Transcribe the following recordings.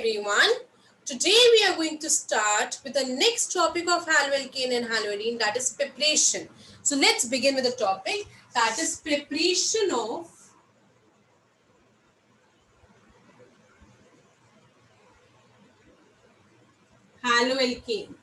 everyone. Today we are going to start with the next topic of haloalkane and haloidine, that is preparation. So let's begin with the topic, that is preparation of haloalkane.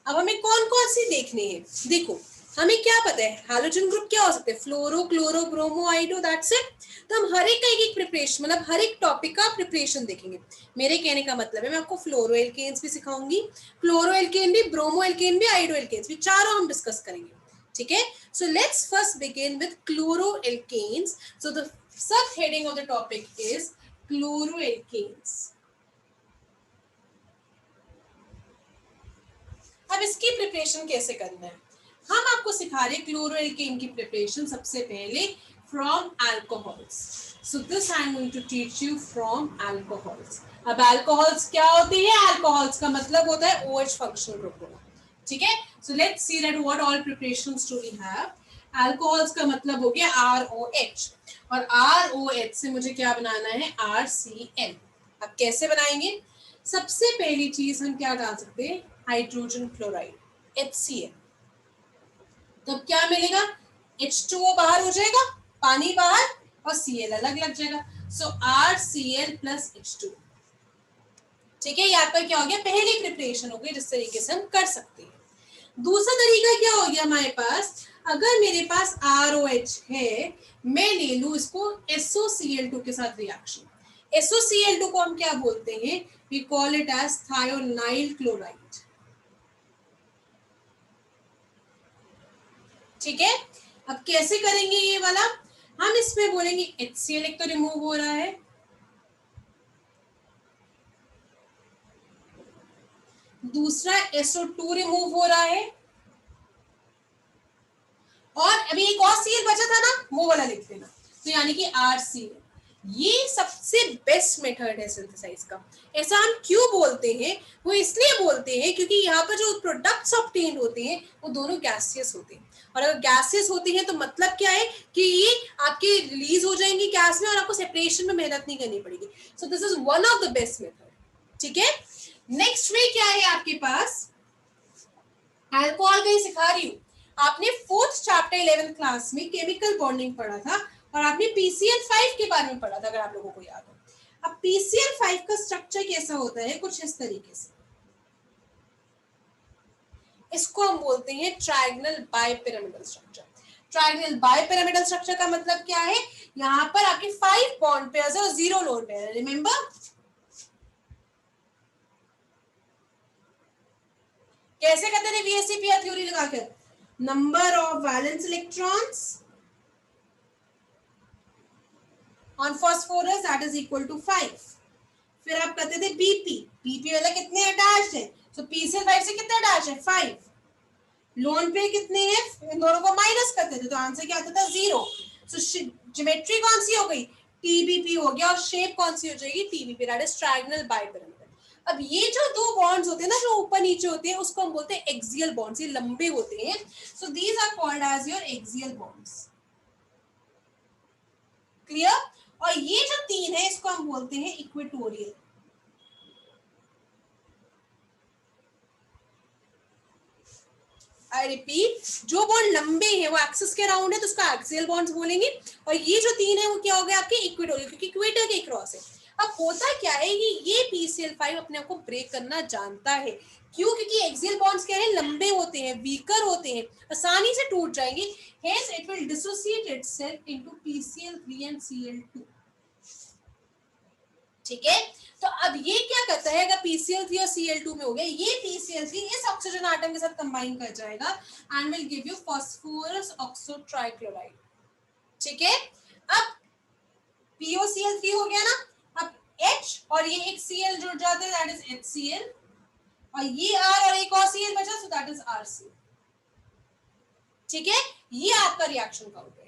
अब हमें कौन कौन सी देखनी है? देखो, हमें क्या पता है हाइड्रोजन ग्रुप क्या हो सकते हैं, fluoro, chloro, bromo, iodo, that's it. तो हम हर एक का एक प्रिपरेशन, मतलब हर एक टॉपिक का प्रिपरेशन देखेंगे. मेरे कहने का मतलब है मैं आपको फ्लोरो एल्केन्स भी सिखाऊंगी, क्लोरो एल्केन भी, ब्रोमो एल्केन भी, आइडो एल्केन्स भी, चारों हम डिस्कस करेंगे. ठीक है. So let's first begin with chloroalkanes. So the sub heading of the topic is chloroalkanes. अब इसकी प्रिपरेशन कैसे करना है, हम आपको सिखा रहे हैं क्लोरो एल्केन की प्रिपरेशन. सबसे पहले from alcohols. So this I am going to teach you from alcohols. अब अल्कोहल्स क्या होती है? अल्कोहल्स का मतलब होता है OH फंक्शनल ग्रुप होना. ठीक है. So let's see that what all preparations do we have. Alcohols का मतलब हो गया ROH, और ROH से मुझे क्या बनाना है? RCl. अब कैसे बनाएंगे? सबसे पहली चीज हम क्या डाल सकते हैं? Hydrogen chloride, HCl. तो क्या मिलेगा? H2O बाहर हो जाएगा, पानी बाहर, और Cl अलग लग जाएगा. सो RCl प्लस H2. ठीक है. ये आपका क्या हो गया? पहली प्रिपरेशन हो गई जिस तरीके से हम कर सकते हैं. दूसरा तरीका क्या हो गया हमारे पास? अगर मेरे पास ROH है, मैं ले लू इसको SOCl2 के साथ रिएक्शन. SOCl2 को हम क्या बोलते हैं? We call it as thionyl chloride. ठीक है. अब कैसे करेंगे ये वाला? हम इसमें बोलेंगे HCl एक तो रिमूव हो रहा है, दूसरा SO2 रिमूव हो रहा है, और अभी एक और Cl बचा था ना, वो वाला लिख देना. तो यानी कि RCl. ये सबसे बेस्ट मेथड है सिंथेसाइज का. ऐसा हम क्यों बोलते हैं? वो इसलिए बोलते हैं क्योंकि यहाँ पर जो प्रोडक्ट्स ऑब्टेन होते हैं वो दोनों गैसियस होते हैं. और अगर गैसियस होती है तो मतलब क्या है कि ये आपके रिलीज हो जाएंगी गैस में, और आपको सेपरेशन में मेहनत नहीं करनी पड़ेगी. सो this is one of the best method. ठीक है. नेक्स्ट वे क्या है आपके पास? अल्कोहल का ही सिखा रही हूँ. आपने 4th चैप्टर 11th क्लास में केमिकल बॉन्डिंग पढ़ा था, और आपने PCl5 के बारे में पढ़ा था, अगर आप लोगों को याद हो. अब PCl5 का स्ट्रक्चर कैसा होता है? कुछ इस तरीके से. इसको हम बोलते हैं triangle bipyramidal structure. Triangle bipyramidal structure का मतलब क्या है? यहाँ पर आपके 5 बॉन्ड पेयर्स और 0 लोन पेयर. रिमेंबर, कैसे कहते थे VSEPR थ्योरी लगाकर? Number of valence electrons on phosphorus that is equal to 5. फिर आप कहते थे BP वाला कितने अटैच्ड है? सो PCl5 से कितने अटैच है? 5. लोन पे कितने हैं? इन दोनों को माइनस करते थे तो आंसर क्या आता था? 0. सो ज्योमेट्री कौन सी हो गई? TBP हो गया. और शेप कौन सी हो जाएगी? TBP, that is triangle bipyramidal. अब ये जो दो बॉन्ड्स होते हैं ना, जो ऊपर नीचे होते हैं, उसको हम बोलते हैं एक्सियल बॉन्ड्स. ये लंबे होते हैं. So these are called as your axial bonds. Clear? और ये जो 3 है इसको हम बोलते हैं इक्वेटोरियल. आई रिपीट, जो बॉन्ड लंबे हैं वो एक्सिस के अराउंड है तो उसका एक्सियल बॉन्ड्स बोलेंगे, और ये जो 3 है वो क्या हो गया? आपके इक्वेटोरियल, क्योंकि इक्वेटर के क्रॉस है. अब होता क्या है कि ये PCl5 अपने आप को ब्रेक करना जानता है. क्यों? क्योंकि एक्सियल बॉन्ड्स क्या है? लंबे होते हैं, वीकर होते हैं, आसानी से टूट जाएंगे. Hence it will dissociate itself into PCl3 and Cl2. ठीक है. तो अब ये क्या करता है? अगर PCl3 और Cl2 में हो गया, ये PCl3 इस ऑक्सीजन आटम के साथ कंबाइन कर जाएगा and will give you phosphorus oxo trichloride. ठीक है. अब POCl3 हो गया ना. अब H और ये एक Cl जुड़ जाते हैं, दैट इज HCl, और ये R और एक और Cl बचा, सो दैट इज RCl. ठीक है. ये आपका रिएक्शन का हो जाएगा.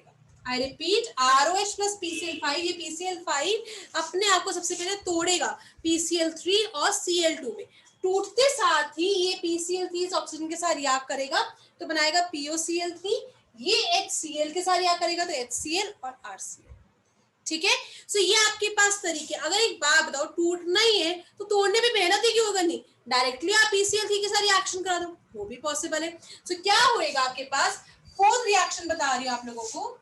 I repeat, ROH plus PCl5. ये PCl5 अपने आप को सबसे पहले तोड़ेगा PCl3 और Cl2 में. टूटते साथ ही ये PCl3 इस ऑक्सीजन के साथ रिएक्ट करेगा तो बनाएगा POCl3. ये HCl के साथ रिएक्ट करेगा तो HCl और RCl. ठीक है। सो ये आपके पास तरीके। अगर एक बात बताओ, टूटना ही है तो तोड़ने में मेहनत ही क्यों करनी, डायरेक्टली आप PCl3 के साथ रिएक्शन करा दो, वो भी पॉसिबल है। सो क्या होएगा आपके पास, फोर्थ रिएक्शन बता रही हूं आप लोगों को,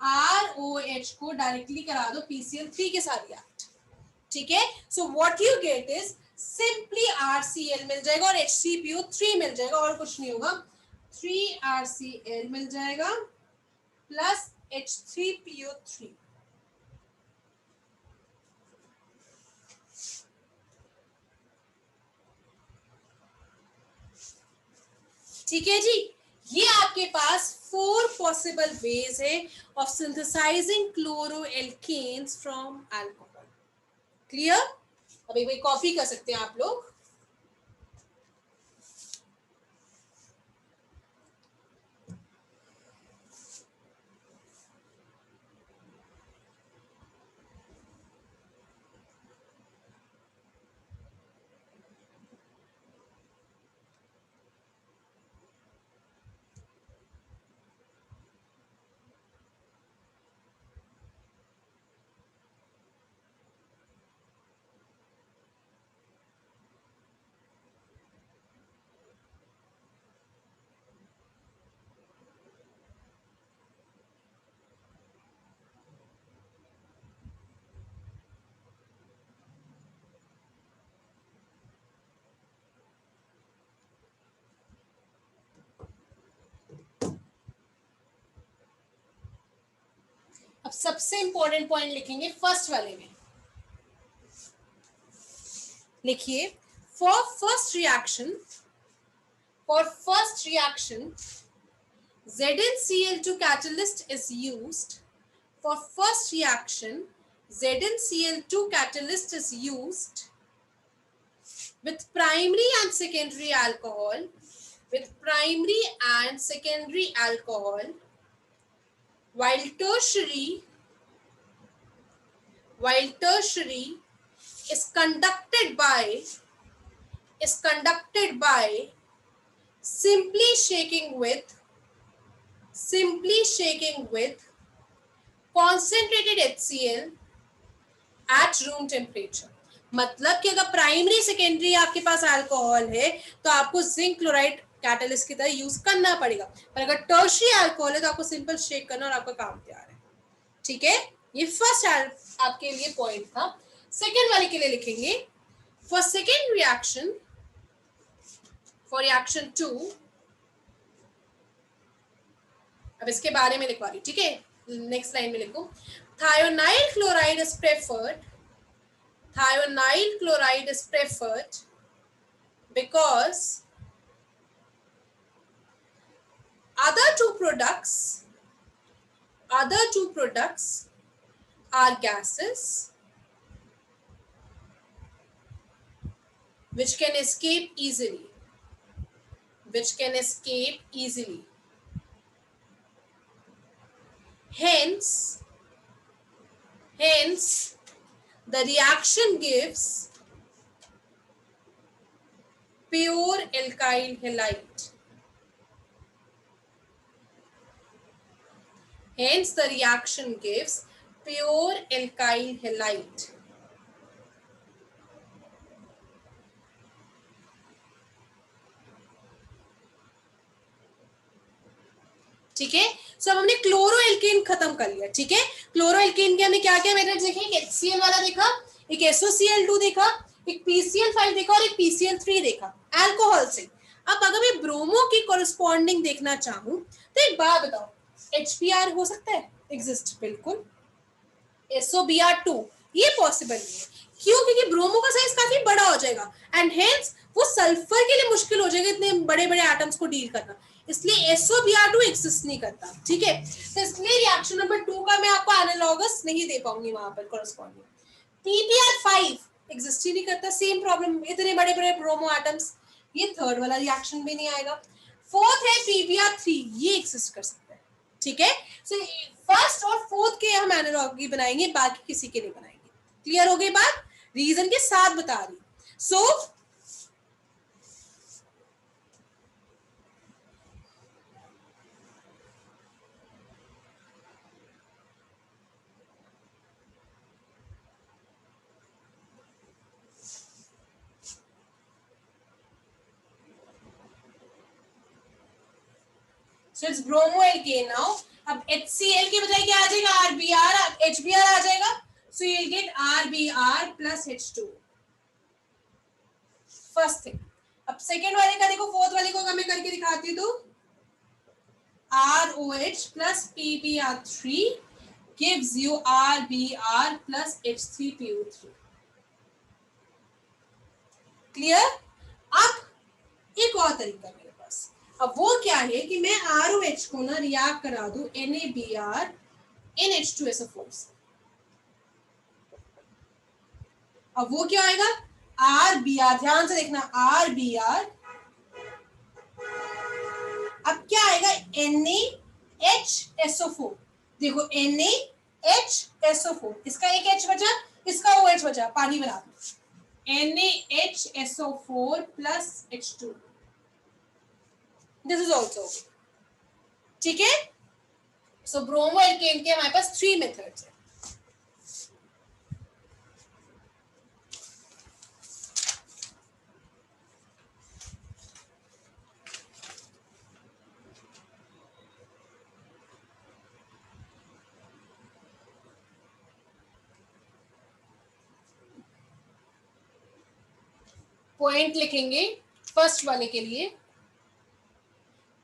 ROH को डायरेक्टली करा दो PCl3 के साथ रिएक्ट, ठीक है। So what you get is simply RCl मिल जाएगा और HCPO3 मिल जाएगा, और कुछ नहीं होगा। 3RCl मिल जाएगा प्लस H3PO3। ठीक है जी, ये आपके पास 4 पॉसिबल वेज है of synthesizing chloroalkanes from alcohol. Clear. अब एक बार कॉपी कर सकते हैं आप लोग। अब सबसे इंपॉर्टेंट पॉइंट लिखेंगे फर्स्ट वाले में। लिखिए, for first reaction ZnCl2 catalyst is used. For first reaction, ZnCl2 catalyst is used with primary and secondary alcohol, while tertiary is conducted by simply shaking with concentrated HCl at room temperature। मतलब कि अगर primary secondary आपके पास alcohol है तो आपको zinc chloride catalyst की तरह use करना पड़ेगा, पर अगर टर्शियरी अल्कोहल है तो आपको सिंपल शेक करना और आपका काम तैयार है। ठीक है, ये फर्स्ट आपके लिए पॉइंट था। सेकेंड वाले के लिए लिखेंगे, for second reaction, for reaction 2, अब इसके बारे में लिखवा रही, ठीक है। नेक्स्ट लाइन में लिखो, thionyl chloride is preferred because other two products are gases which can escape easily. Hence, the reaction gives pure alkyl halide. ठीक है। सो अब हमने क्लोरोएल्केन खत्म कर लिया। ठीक है, क्लोरोएल्केन के हमने क्या क्या मेथड्स देखे, एक HCl वाला देखा, एक SOCl2 देखा, एक PCl5 देखा और एक PCl3 देखा अल्कोहल से। अब अगर मैं ब्रोमो की कोरेस्पॉन्डिंग देखना चाहूं तो एक बात बताओ, HBr हो सकता है, एग्जिस्ट, बिल्कुल। SOBr2 ये पॉसिबल नहीं है, क्यों? क्योंकि ब्रोमो का साइज काफी बड़ा हो जाएगा एंड हेंस वो सल्फर के लिए मुश्किल हो जाएगा इतने बड़े बड़े एटम्स को डील करना, इसलिए SOBr2 एग्जिस्ट नहीं करता। ठीक है, तो इसलिए रिएक्शन नंबर 2 का मैं आपको एनालॉगस नहीं दे पाऊंगी वहां पर कोरेस्पॉन्डिंग। PBr5 एग्जिस्ट ही नहीं करता, सेम प्रॉब्लम, इतने बड़े बड़े ब्रोमो एटम्स, ये थर्ड वाला रिएक्शन भी नहीं आएगा। फोर्थ है PBr3, ये एग्जिस्ट कर सकता है। ठीक है, सो फर्स्ट और फोर्थ के हम एनालॉगी बनाएंगे, बाकी किसी के नहीं बनाएंगे। क्लियर हो गई बात, रीजन के साथ बता रही। So so it's bromo alkane now. अब HCl के बजाय क्या आ जाएगा? RBr, HBr आ जाएगा. So you will get RBr plus H2. First thing. अब सेकेंड वाले का देखो, फोर्थ वाले को अगर मैं करके दिखाती हूँ तो ROH plus PbR3 gives you RBr plus H3PO3. Clear? अब एक और तरीका मेरे पास. अब वो क्या है कि मैं ROH को ना रिएक्ट करा दूं NaBr in H2SO4 से. अब वो क्या आएगा? RBr, ध्यान से देखना, RBr. अब क्या आएगा? NaHSO4. देखो NaHSO4, इसका एक H बचा, इसका OH बचा, पानी बना दो. NaHSO4 plus H2. This is also okay. ठीक है. सो ब्रोमो एल्केन के हमारे पास 3 मेथड्स है. पॉइंट लिखेंगे फर्स्ट वाले के लिए.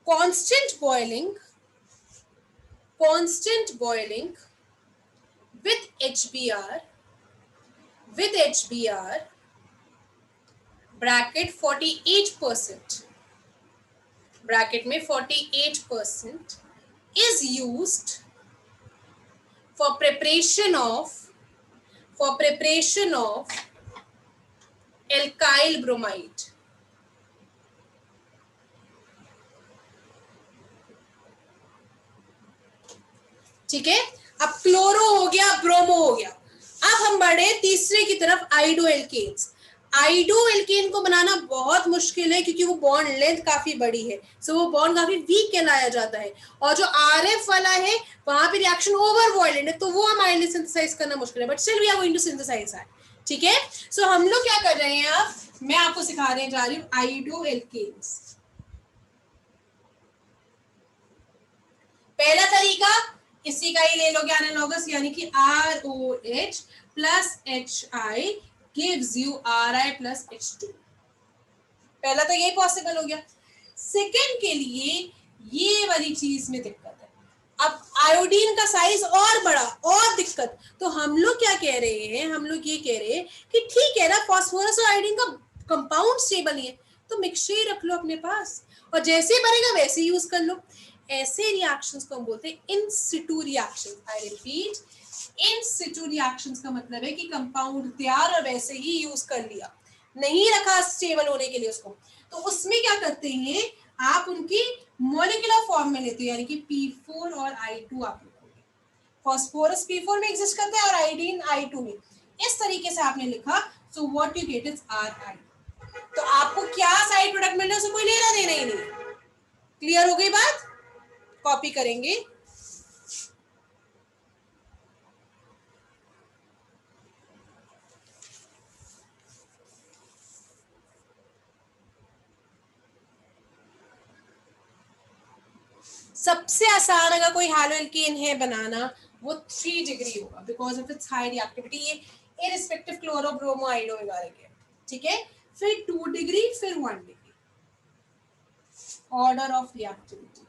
Constant boiling with HBr bracket 48%, bracket में 48% is used for preparation of alkyl bromide. ठीक है. अब क्लोरो हो गया, ब्रोमो हो गया. अब हम बढ़े तीसरे की तरफ, आइडो एल्केन्स. आइडो एल्केन को बनाना बहुत मुश्किल है क्योंकि वो बॉन्ड लेंथ काफी बड़ी है. सो वो बॉन्ड काफी वीक कहलाया जाता है. और जो RF वाला है वहां पे रिएक्शन ओवर वॉयलेंट है, तो वो हमारे लिए सिंथेसाइज करना मुश्किल है. But still we are going to synthesize that. ठीक है. सो हम लोग क्या कर रहे हैं, अब मैं आपको सिखाने जा रही हूँ आइडो एल्केन्स. पहला तरीका इसी का ही ले लोगे एनालॉगस, यानी कि ROH plus HI gives you RI plus H2. पहला तो यही पॉसिबल हो गया. सेकेंड के लिए ये वाली चीज में दिक्कत है. अब आयोडीन का साइज और बड़ा और दिक्कत. तो हम लोग क्या कह रहे हैं, हम लोग ये कह रहे हैं कि ठीक है ना, फास्फोरस और आयोडीन का कंपाउंड स्टेबल नहीं है तो मिक्सचर ही रख लो अपने पास, और जैसे ही बनेगा वैसे ही यूज कर लो. ऐसे रिएक्शंस को हम बोलते हैं in situ reactions. I repeat, in situ reactions का मतलब है कि कंपाउंड तैयार और वैसे ही यूज कर लिया, नहीं रखा स्टेबल होने के लिए उसको. तो उसमें क्या करते हैं, आप उनकी मॉलिक्यूलर फॉर्म में लेते हो, यानी कि P4 और I2 आप लिखोगे. फॉस्फोरस P4 में एग्जिस्ट करता है और आयोडीन I2 में. इस तरीके से आपने लिखा. So what you get is RI. तो आपको क्या साइड प्रोडक्ट मिल रहा है उससे कोई लेना देना ही नहीं. क्लियर हो गई बात? कॉपी करेंगे. सबसे आसान अगर कोई हैलो एल्केन है बनाना, वो 3 डिग्री होगा because of its high reactivity. ये इररिस्पेक्टिव क्लोरो ब्रोमो आइडो वगैरह. ठीक है. फिर 2 डिग्री, फिर 1 डिग्री. Order of reactivity.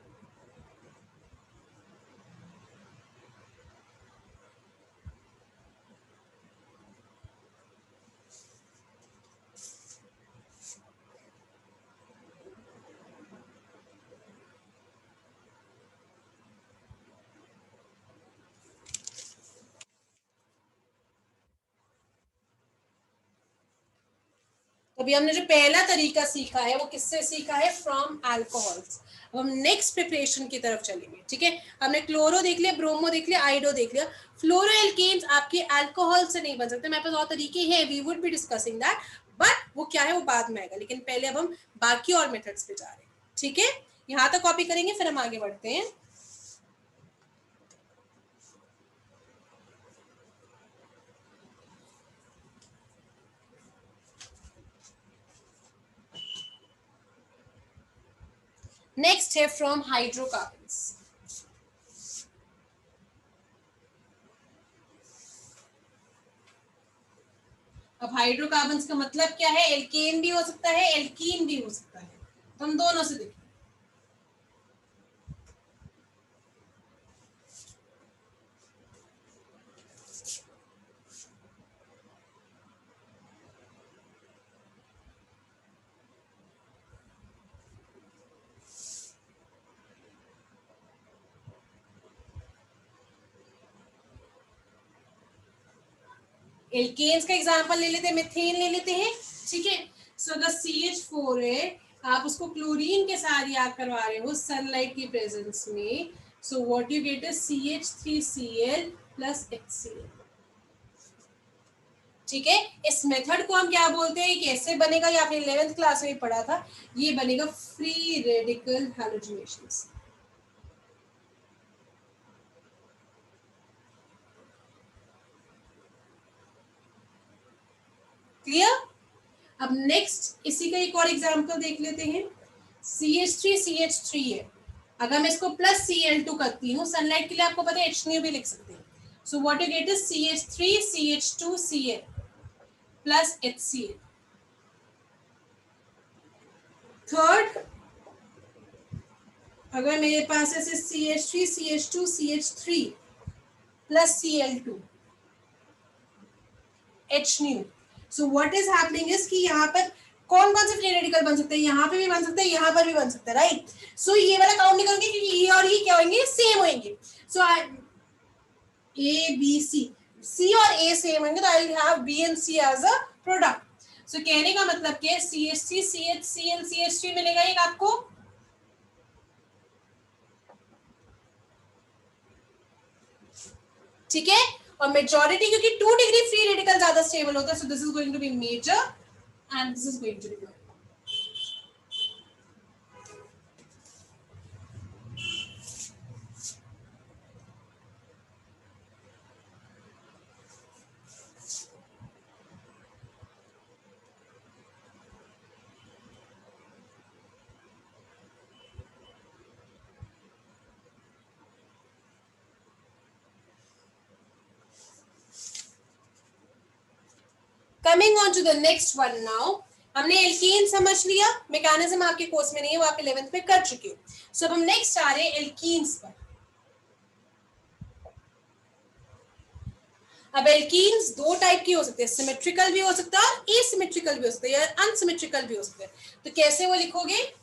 अभी हमने जो पहला तरीका सीखा है वो किससे सीखा है, फ्रॉम अल्कोहल्स. अब हम नेक्स्ट प्रिपरेशन की तरफ चलेंगे. ठीक है. हमने क्लोरो देख लिया, ब्रोमो देख लिया, आइडो देख लिया. फ्लोरो एल्केन्स आपके अल्कोहल से नहीं बन सकते. मेरे पास और तरीके हैं, we would be discussing that, but वो क्या है वो बाद में आएगा. लेकिन पहले अब हम बाकी और मेथड्स पे जा रहे हैं. ठीक है. यहाँ तक कॉपी करेंगे, फिर हम आगे बढ़ते हैं. नेक्स्ट है फ्रॉम हाइड्रोकार्बन्स। अब हाइड्रोकार्बन्स का मतलब क्या है? एल्केन भी हो सकता है, एल्कीन भी हो सकता है, तो हम दोनों से देखिए। एल्केन्स का एग्जांपल ले लेते हैं, मिथेन ले लेते हैं, ठीक है। सो अगर CH4 है, आप उसको क्लोरीन के साथ याद करवा रहे हो सनलाइट की प्रेजेंस में, so what you get is CH3Cl plus HCl, ठीक है। इस मेथड को हम क्या बोलते हैं, कैसे बनेगा, ये आपने 11th क्लास में पढ़ा था, ये बनेगा फ्री रेडिकल हैलोजिनेशंस। क्लियर? अब नेक्स्ट इसी का एक और एग्जांपल देख लेते हैं। CH3 है, अगर मैं इसको प्लस Cl2 करती हूँ, सनलाइट के लिए आपको पता है HNO भी लिख सकते हैं, so what you get is CH3CH2Cl plus HCl। Third, अगर मेरे पास ऐसे CH3CH2CH3 plus Cl2 HNO, so what is happening is कि यहाँ पर कौन कौन से फ्री रेडिकल बन सकते हैं, यहाँ पे भी बन सकते हैं, यहाँ पर भी बन सकते हैं, राइट। सो ये वाला काउंट नहीं करूंगी क्योंकि ये और ये क्या होंगे, सेम होंगे। सो A B C और A सेम होंगे, तो I will have B and C as a product. So कहने का मतलब क्या है, CH3 CHCl CH3 मिलेगा एक आपको, ठीक है। और मेजॉरिटी क्योंकि 2 डिग्री फ्री रेडिकल ज्यादा स्टेबल होता है, so this is going to be major and this is going to be. Coming on to the next one now, हमने एल्कीन समझ लिया, मैकेनिज्म आपके कोर्स में नहीं है, वो आप 11th में कर चुके हो। सो अब हम नेक्स्ट आ रहे हैं एल्कीन्स पर। अब एल्कीन्स दो टाइप की हो सकते हैं, सिमेट्रिकल भी हो सकता है और एसिमेट्रिकल भी हो सकता है, या अनसिमेट्रिकल भी हो सकते हैं। तो कैसे वो लिखोगे?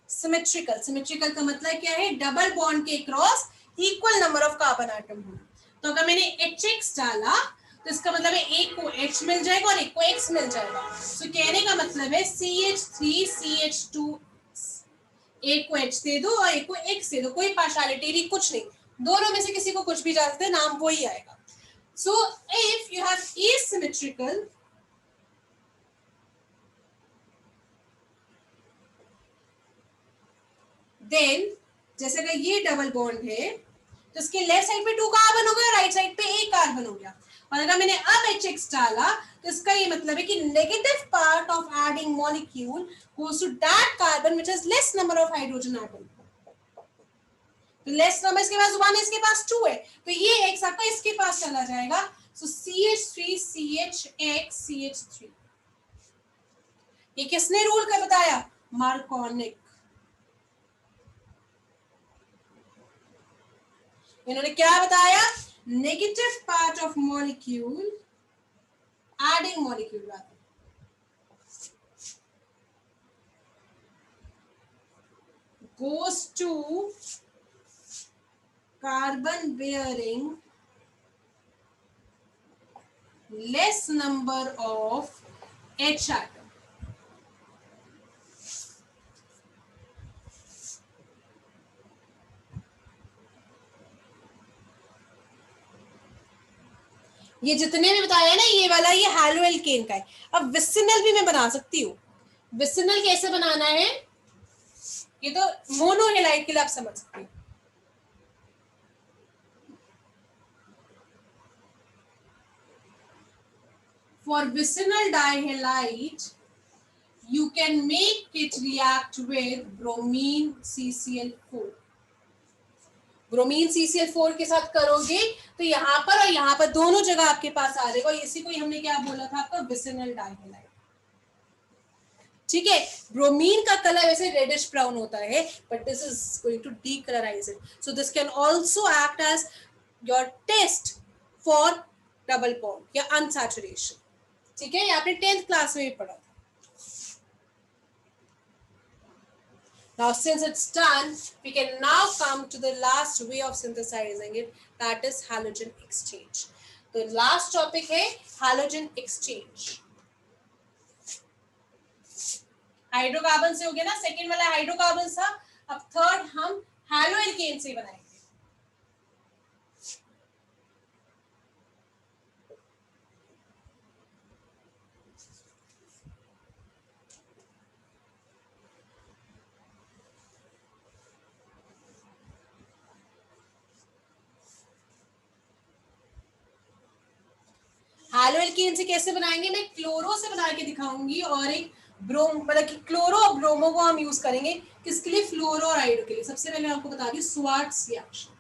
सिमेट्रिकल, सिमेट्रिकल का मतलब क्या है, डबल बॉन्ड के cross equal number of carbon atom होना। तो अगर मैंने HX डाला तो इसका मतलब है एक को H मिल जाएगा और एक को X मिल जाएगा। तो कहने का मतलब है CH3CH2, एक को H दे दो और एक को X दे दो, कोई पार्शियलिटी नहीं, कुछ नहीं, दोनों में से किसी को कुछ भी डालते हैं, नाम वही आएगा। So if you have asymmetrical, then जैसे अगर ये डबल बॉन्ड है तो इसके लेफ्ट साइड पे 2 कार्बन हो गया, राइट साइड पे 1 कार्बन हो गया। और अगर मैंने अब HX डाला तो इसका ये मतलब है कि negative part of adding molecule goes to that carbon which has less number of hydrogen atom. तो लेस नंबर इसके पास 1 है, इसके पास 2 है, तो ये X आपका इसके पास चला जाएगा। सो CH3CHX CH3, ये किसने रूल कर बताया? मार्कोनिक। इन्होंने क्या बताया? Negative part of molecule, adding molecule rather, goes to carbon bearing less number of H atom. ये जितने भी बताया ना, ये वाला ये हैलो एल्केन का है। अब विसिनल भी मैं बना सकती हूँ, विसिनल कैसे बनाना है, ये तो मोनोहेलाइड के लिए आप समझ सकते हैं। For vicinal dihalide, you can make it react with bromine CCl4. Bromine CCl4 के साथ करोगे तो यहाँ पर और यहाँ पर दोनों जगह आपके पास आ जाएगा। इसी को हमने क्या बोला था आपका विसिनल डाइहैलाइड। ठीक है, ब्रोमीन का कलर वैसे रेडिश ब्राउन होता है, but this is going to decolourise it, so this can also act as your test for double bond या अनसैचुरेशन। ठीक है, ये आपने 10th क्लास में भी पढ़ा था। Now since it's done, we can now come to the last way of synthesizing it, that is halogen exchange. तो last topic है halogen exchange. हाइड्रोकार्बन से हो गया ना, सेकेंड वाला हाइड्रोकार्बन था, अब थर्ड हम हैलोएल्केन से बनाएंगे। हैलोएल्केन से कैसे बनाएंगे, मैं क्लोरो से बना के दिखाऊंगी और एक ब्रोम, मतलब कि क्लोरो और ब्रोमो को हम यूज करेंगे किसके लिए, फ्लोरो और आइडो के लिए। सबसे पहले आपको बता दी स्वार्ट्स रिएक्शन,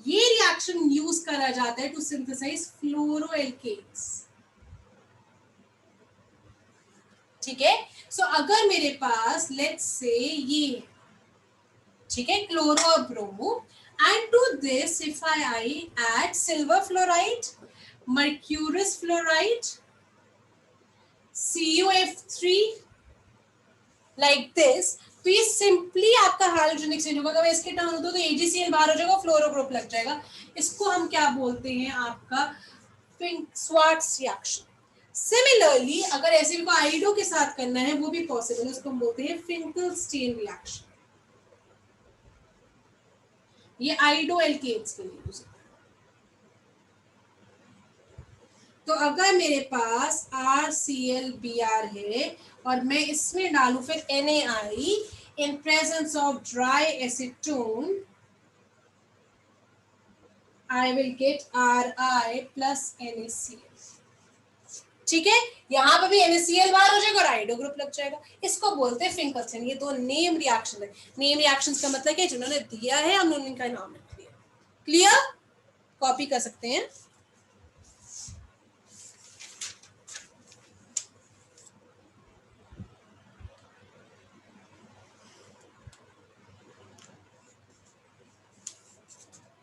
ये रिएक्शन यूज करा जाता है टू सिंथेसाइज फ्लोरोएल्केन्स। ठीक है, सो अगर मेरे पास लेट्स से ये, ठीक है, क्लोरो और bromo, and to this if I add silver fluoride, mercurous fluoride, CuF3 like this, तो ये सिंपली आपका हाइड्रोजन एक्सचेंज होगा। अगर इसके टर्न होता तो AgCl बाहर हो जाएगा, फ्लोरो ग्रुप लग जाएगा। इसको हम क्या बोलते हैं, आपका स्वार्ट्स रिएक्शन। सिमिलरली अगर ऐसे भी आइडो के साथ करना है वो भी पॉसिबल है, उसको हम बोलते हैं फिंकलस्टीन रिएक्शन। ये आइडो एल्केन्स के लिए यूज होता है। तो अगर मेरे पास RClBr है और मैं इसमें डालू फिर NaI in presence of dry acetone, I will get Ri plus NaCl। ठीक है, यहाँ पर भी NaCl बाहर हो जाएगा और आइडो ग्रुप लग जाएगा। इसको बोलते हैं फिंकलस्टीन। ये दो नेम रिएक्शन है। नेम रिएक्शंस का मतलब क्या, जिन्होंने दिया है हमने उनका नाम रख लिया। क्लियर, कॉपी कर सकते हैं।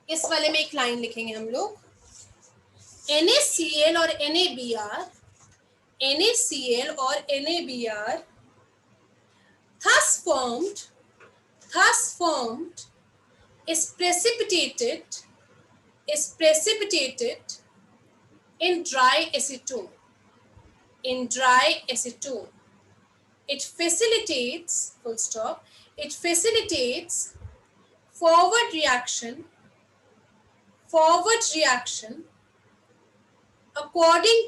इस वाले में एक लाइन लिखेंगे हम लोग, NaCl और NaBr, NaCl और NaBr thus formed is precipitated in dry acetone. It facilitates, full stop, it facilitates forward reaction according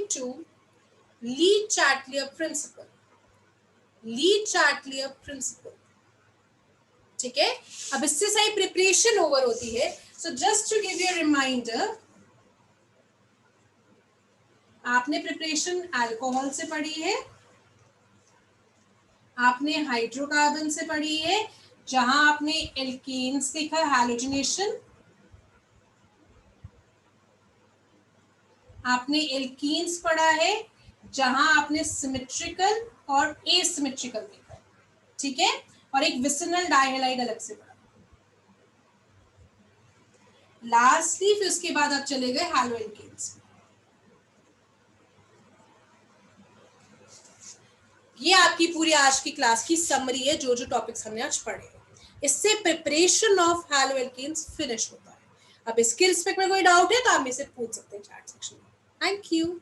to Lee-Chatelier principle. ठीक है, अब इससे सही प्रिपरेशन ओवर होती है। So just to give you reminder, आपने प्रिपरेशन अल्कोहल से पढ़ी है, आपने हाइड्रोकार्बन से पढ़ी है जहां आपने एल्केन्स देखा, हैलोजिनेशन, आपने एल्कीन्स पढ़ा है जहां आपने सिमेट्रिकल और एसिमेट्रिकल देखा। ठीक है, और एक विसिनल डाइहैलाइड अलग से पढ़ा। लास्टली फिर उसके बाद आप चले गए हैलोएल्केन्स। ये आपकी पूरी आज की क्लास की समरी है, जो जो टॉपिक्स हमने आज पढ़े। इससे प्रिपरेशन ऑफ हैलोएल्केन्स फिनिश होता है। अब इसके रिस्पेक्ट में कोई डाउट है तो आप मेरे से पूछ सकते हैं चैट सेक्शन में। Thank you.